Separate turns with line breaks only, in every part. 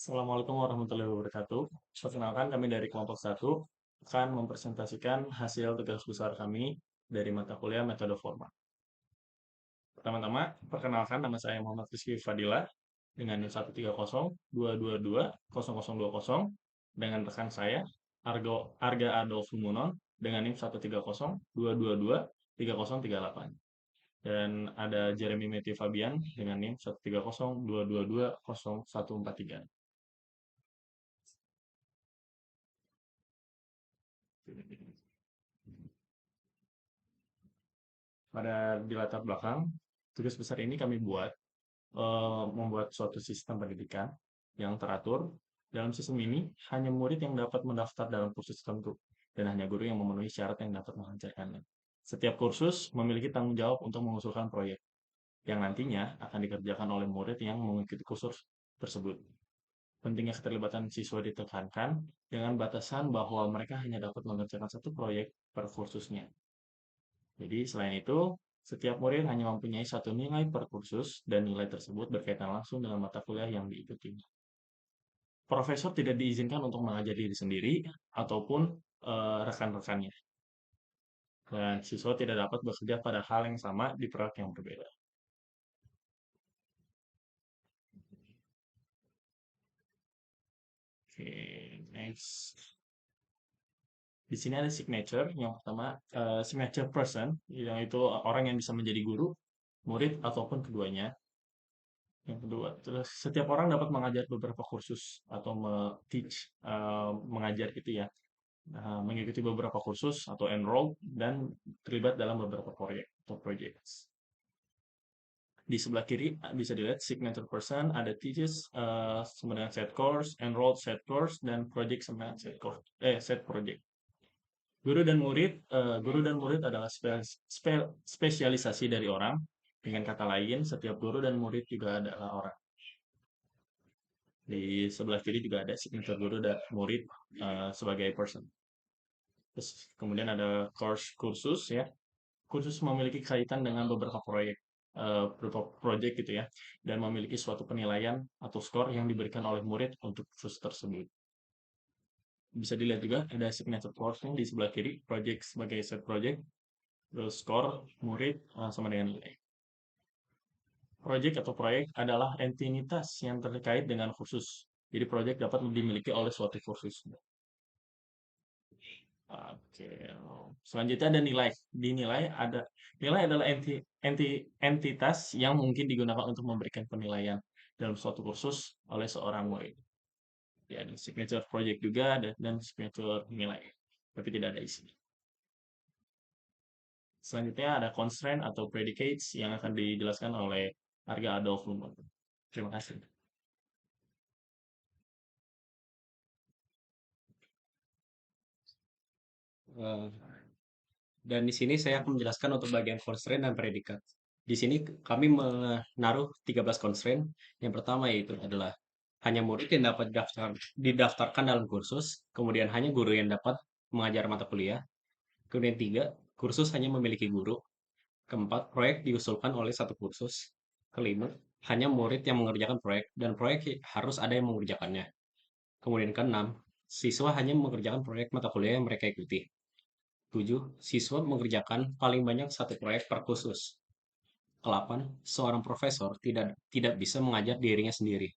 Assalamualaikum warahmatullahi wabarakatuh. Perkenalkan kami dari kelompok satu akan mempresentasikan hasil tugas besar kami dari mata kuliah metode formal. Pertama-tama, perkenalkan nama saya Muhammad Rizky Fadila dengan NIM 130-222-0020 dengan rekan saya Arga Adolf Sumunon dengan NIM 130-222-3038. Dan ada Jeremy Matthew Fabian dengan NIM 130-222-0143. Di latar belakang, tugas besar ini kami buat membuat suatu sistem pendidikan yang teratur. Dalam sistem ini, hanya murid yang dapat mendaftar dalam kursus tertentu, dan hanya guru yang memenuhi syarat yang dapat mengajarkannya. Setiap kursus memiliki tanggung jawab untuk mengusulkan proyek, yang nantinya akan dikerjakan oleh murid yang mengikuti kursus tersebut. Pentingnya keterlibatan siswa ditekankan dengan batasan bahwa mereka hanya dapat mengerjakan satu proyek per kursusnya. Jadi selain itu, setiap murid hanya mempunyai satu nilai per kursus dan nilai tersebut berkaitan langsung dengan mata kuliah yang diikuti. Profesor tidak diizinkan untuk mengajar diri sendiri ataupun rekan-rekannya. Dan siswa tidak dapat bekerja pada hal yang sama di proyek yang berbeda. Oke, next. Di sini ada signature. Yang pertama, signature person, yang itu orang yang bisa menjadi guru, murid, ataupun keduanya. Yang kedua, terus setiap orang dapat mengajar beberapa kursus atau teach, mengajar gitu ya. Mengikuti beberapa kursus atau enroll dan terlibat dalam beberapa proyek atau projects. Di sebelah kiri bisa dilihat signature person, ada teaches sama dengan set course, enrolled set course, dan project sama dengan set course, set project. Guru dan murid adalah spesialisasi dari orang. Dengan kata lain, setiap guru dan murid juga adalah orang. Di sebelah kiri juga ada signature guru dan murid sebagai person. Terus kemudian ada kursus ya. Kursus memiliki kaitan dengan beberapa proyek, beberapa proyek gitu ya, dan memiliki suatu penilaian atau skor yang diberikan oleh murid untuk kursus tersebut. Bisa dilihat juga ada signature course di sebelah kiri, project sebagai set project, terus skor murid sama dengan nilai. Project atau proyek adalah entitas yang terkait dengan kursus. Jadi proyek dapat dimiliki oleh suatu kursus. Oke. Selanjutnya ada nilai. Di nilai adalah entitas yang mungkin digunakan untuk memberikan penilaian dalam suatu kursus oleh seorang murid. Ya, ada signature project juga dan signature nilai. Tapi tidak ada isi. Selanjutnya ada constraint atau predicates yang akan dijelaskan oleh Arga Adolf Lumon. Terima kasih.
Eh, Dan di sini saya akan menjelaskan untuk bagian constraint dan predikat. Di sini kami menaruh 13 constraint. Yang pertama yaitu adalah hanya murid yang dapat didaftarkan dalam kursus, kemudian hanya guru yang dapat mengajar mata kuliah. Kemudian tiga, kursus hanya memiliki guru. Keempat, proyek diusulkan oleh satu kursus. Kelima, hanya murid yang mengerjakan proyek dan proyek harus ada yang mengerjakannya. Kemudian keenam, siswa hanya mengerjakan proyek mata kuliah yang mereka ikuti. 7. Siswa mengerjakan paling banyak satu proyek per kursus. 8. Seorang profesor tidak bisa mengajar dirinya sendiri.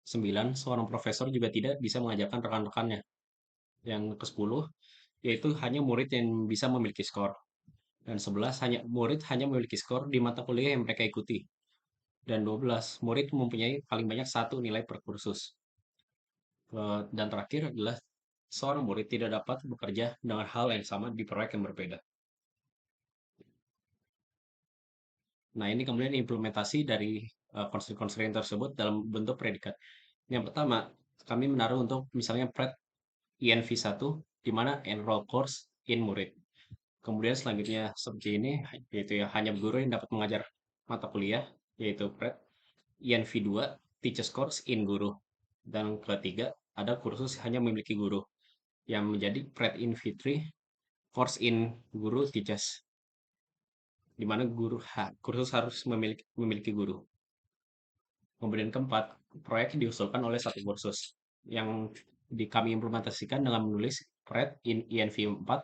9. Seorang profesor juga tidak bisa mengajarkan rekan-rekannya. Yang ke-10, yaitu hanya murid yang bisa memiliki skor. Dan 11, murid hanya memiliki skor di mata kuliah yang mereka ikuti. Dan 12, murid mempunyai paling banyak satu nilai per kursus. Dan terakhir adalah seorang murid tidak dapat bekerja dengan hal yang sama di proyek yang berbeda. Nah, ini kemudian implementasi dari constraint tersebut dalam bentuk predikat. Yang pertama, kami menaruh untuk misalnya pred INV1 di mana enroll course in murid. Kemudian selanjutnya seperti ini, yaitu ya hanya guru yang dapat mengajar mata kuliah, yaitu pred INV2 teachers course in guru. Dan ketiga, ada kursus hanya memiliki guru yang menjadi pred INV3 course in guru teachers, di mana kursus harus memiliki guru. Kemudian keempat, proyek diusulkan oleh satu kursus yang kami implementasikan dengan menulis PRED in INV 4,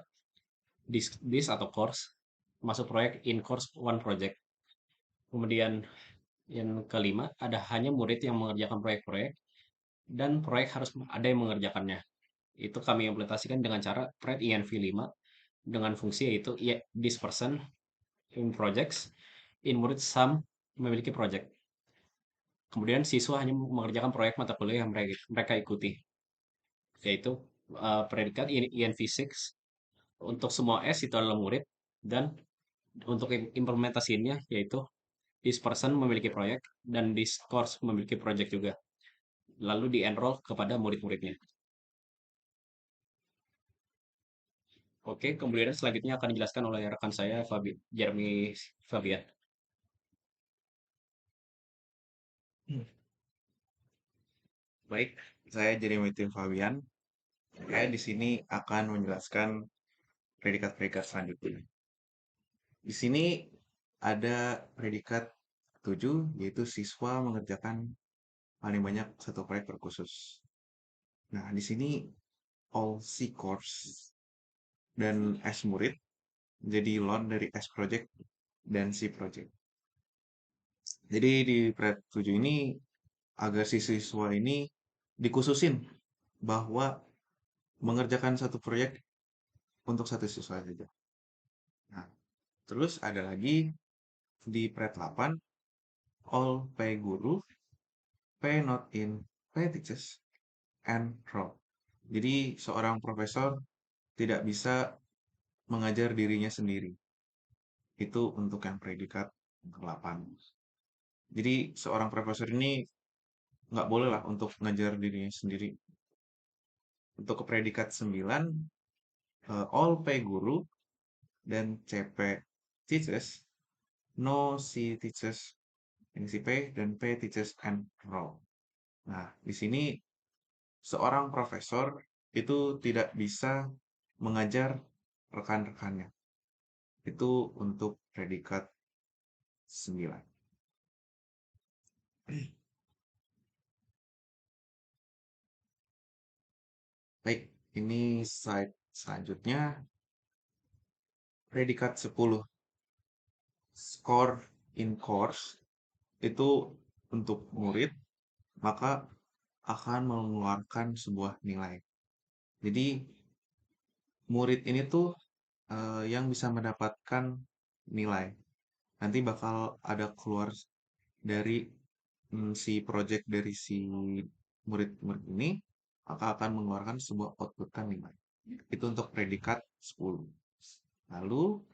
this atau course, masuk proyek in course one project. Kemudian yang kelima, ada hanya murid yang mengerjakan proyek-proyek dan proyek harus ada yang mengerjakannya. Itu kami implementasikan dengan cara PRED INV 5 dengan fungsi yaitu this person in projects, in murid some memiliki project. Kemudian siswa hanya mengerjakan proyek mata kuliah yang mereka ikuti, yaitu predikat INV6 untuk semua S itu adalah murid, dan untuk implementasinya yaitu this person memiliki proyek dan this course memiliki proyek juga. Lalu di-enroll kepada murid-muridnya. Oke, kemudian selanjutnya akan dijelaskan oleh rekan saya, Jeremy Fabian.
Baik, saya Jeremy Tim Fabian. Saya di sini akan menjelaskan predikat-predikat selanjutnya. Di sini ada predikat 7, yaitu siswa mengerjakan paling banyak satu proyek per kursus. Nah, di sini all C course dan S murid jadi loan dari S project dan C project. Jadi di predikat 7 ini agar si siswa ini dikhususin bahwa mengerjakan satu proyek untuk satu siswa saja. Nah, terus ada lagi di pred 8, all pay guru, pay not in, pay teachers, and role. Jadi seorang profesor tidak bisa mengajar dirinya sendiri. Itu untuk yang predikat ke-8. Jadi seorang profesor ini nggak boleh lah untuk mengajar dirinya sendiri. Untuk ke predikat 9, all pay guru dan CP teachers, no C teachers, NCP, dan P teachers and role. Nah, di sini seorang profesor itu tidak bisa mengajar rekan-rekannya. Itu untuk predikat 9. Baik, ini slide selanjutnya. Predikat 10. Score in course itu untuk murid, maka akan mengeluarkan sebuah nilai. Jadi murid ini tuh yang bisa mendapatkan nilai. Nanti bakal ada keluar dari si project dari si murid-murid ini, maka akan mengeluarkan sebuah outputkan nilai. Itu untuk predikat 10. Lalu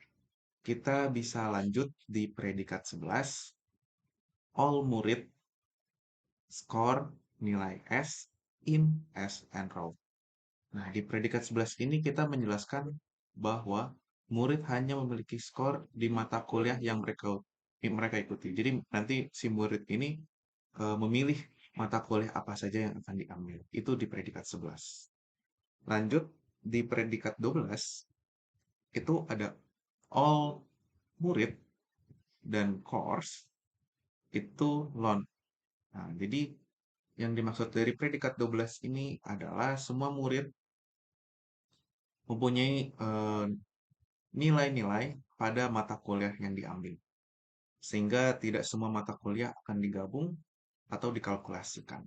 kita bisa lanjut di predikat 11. All murid score nilai S in S enrolled. Nah, di predikat 11 ini kita menjelaskan bahwa murid hanya memiliki skor di mata kuliah yang mereka ikuti. Jadi nanti si murid ini memilih mata kuliah apa saja yang akan diambil. Itu di predikat 11. Lanjut di predikat 12, itu ada all murid dan course itu loan. Nah, jadi yang dimaksud dari predikat 12 ini adalah semua murid mempunyai nilai-nilai pada mata kuliah yang diambil. Sehingga tidak semua mata kuliah akan digabung atau dikalkulasikan.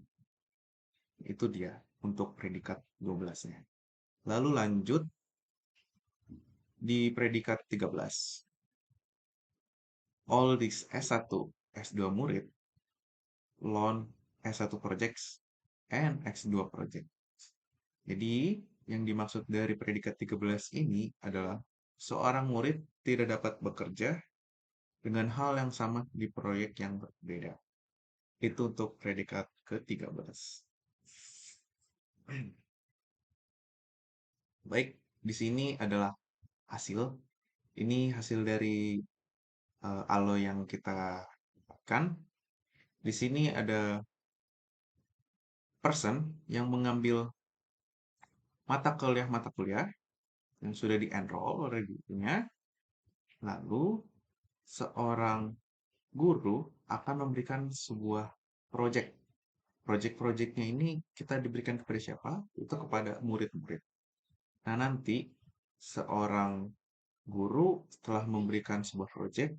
Itu dia untuk predikat 12-nya. Lalu lanjut di predikat 13. All these S1, S2 murid, loan S1 projects, and X2 project. Jadi, yang dimaksud dari predikat 13 ini adalah seorang murid tidak dapat bekerja dengan hal yang sama di proyek yang berbeda. Itu untuk predikat ke-13. Baik, di sini adalah hasil. Ini hasil dari alo yang kita dapatkan. Di sini ada person yang mengambil mata kuliah yang sudah di-enroll oleh gurunya. Lalu seorang guru akan memberikan sebuah project. Project-projectnya ini kita diberikan kepada siapa? Itu kepada murid-murid. Nah, nanti seorang guru setelah memberikan sebuah project,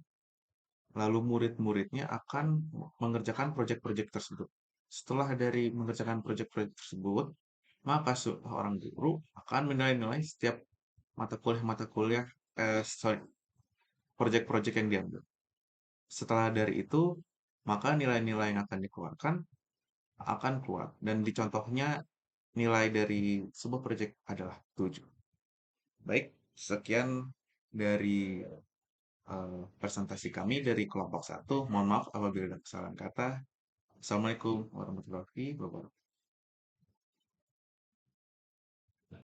lalu murid-muridnya akan mengerjakan project-project tersebut. Setelah dari mengerjakan project-project tersebut, maka seorang guru akan menilai-nilai setiap mata kuliah, sorry, project-project yang diambil. Setelah dari itu, maka nilai-nilai yang akan dikeluarkan akan keluar. Dan di contohnya, nilai dari sebuah project adalah 7. Baik, sekian dari presentasi kami dari kelompok 1. Mohon maaf apabila ada kesalahan kata. Assalamualaikum warahmatullahi wabarakatuh.